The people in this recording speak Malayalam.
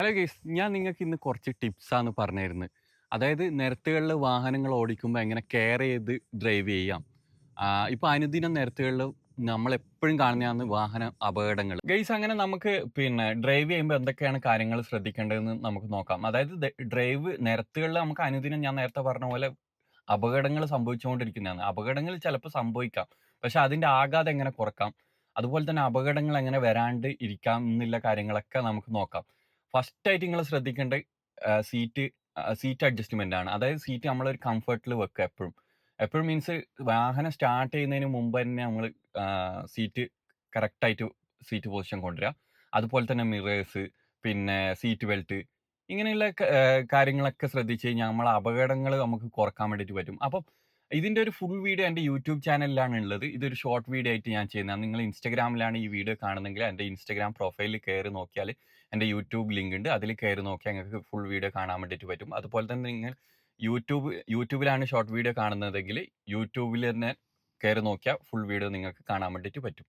ഹലോ ഗൈസ്, ഞാൻ നിങ്ങൾക്ക് ഇന്ന് കുറച്ച് ടിപ്സാണ് പറഞ്ഞു തരുന്നത്. അതായത് നിരത്തുകളിൽ വാഹനങ്ങൾ ഓടിക്കുമ്പോൾ എങ്ങനെ കെയർ ചെയ്ത് ഡ്രൈവ് ചെയ്യാം. ഇപ്പോൾ അനുദിനം നിരത്തുകളിൽ നമ്മളെപ്പോഴും കാണുന്നതാണ് വാഹന അപകടങ്ങൾ. ഗൈസ്, അങ്ങനെ നമുക്ക് ഡ്രൈവ് ചെയ്യുമ്പോൾ എന്തൊക്കെയാണ് കാര്യങ്ങൾ ശ്രദ്ധിക്കേണ്ടതെന്ന് നമുക്ക് നോക്കാം. അതായത് ഡ്രൈവ് നിരത്തുകളിൽ നമുക്ക് അനുദിനം ഞാൻ നേരത്തെ പറഞ്ഞ പോലെ അപകടങ്ങൾ സംഭവിച്ചുകൊണ്ടിരിക്കുന്നതാണ്. അപകടങ്ങൾ ചിലപ്പോൾ സംഭവിക്കാം. പക്ഷെ അതിൻ്റെ ആഘാതം എങ്ങനെ കുറക്കാം, അതുപോലെ തന്നെ അപകടങ്ങൾ എങ്ങനെ വരാണ്ട് ഇരിക്കാം എന്നുള്ള കാര്യങ്ങളൊക്കെ നമുക്ക് നോക്കാം. ഫസ്റ്റ് ആയിട്ട് നിങ്ങൾ ശ്രദ്ധിക്കേണ്ട സീറ്റ് സീറ്റ് അഡ്ജസ്റ്റ്മെന്റ് ആണ്. അതായത് സീറ്റ് നമ്മളൊരു കംഫർട്ടിൽ വെക്കുക എപ്പോഴും. എപ്പോഴും മീൻസ് വാഹനം സ്റ്റാർട്ട് ചെയ്യുന്നതിന് മുമ്പ് തന്നെ നമ്മൾ സീറ്റ് കറക്റ്റായിട്ട് സീറ്റ് പൊസിഷൻ കൊണ്ടുവരിക. അതുപോലെ തന്നെ മിറേഴ്സ്, പിന്നെ സീറ്റ് ബെൽറ്റ്, ഇങ്ങനെയുള്ള കാര്യങ്ങളൊക്കെ ശ്രദ്ധിച്ച് കഴിഞ്ഞാൽ നമ്മളെ അപകടങ്ങൾ നമുക്ക് കുറക്കാൻ വേണ്ടിയിട്ട് പറ്റും. അപ്പം ഇതിൻ്റെ ഒരു ഫുൾ വീഡിയോ എൻ്റെ യൂട്യൂബ് ചാനലിലാണ് ഉള്ളത്. ഇതൊരു ഷോർട്ട് വീഡിയോ ആയിട്ട് ഞാൻ ചെയ്യുന്നതാണ്. നിങ്ങൾ ഇൻസ്റ്റാഗ്രാമിലാണ് ഈ വീഡിയോ കാണുന്നതെങ്കിൽ എൻ്റെ ഇൻസ്റ്റാഗ്രാം പ്രൊഫൈലിൽ കയറി നോക്കിയാൽ എൻ്റെ യൂട്യൂബ് ലിങ്ക് ഉണ്ട്. അതിൽ കയറി നോക്കിയാൽ നിങ്ങൾക്ക് ഫുൾ വീഡിയോ കാണാൻ വേണ്ടിയിട്ട് പറ്റും. അതുപോലെ തന്നെ നിങ്ങൾ യൂട്യൂബിലാണ് ഷോർട്ട് വീഡിയോ കാണുന്നതെങ്കിൽ യൂട്യൂബിൽ തന്നെ കയറി നോക്കിയാൽ ഫുൾ വീഡിയോ നിങ്ങൾക്ക് കാണാൻ വേണ്ടിയിട്ട് പറ്റും.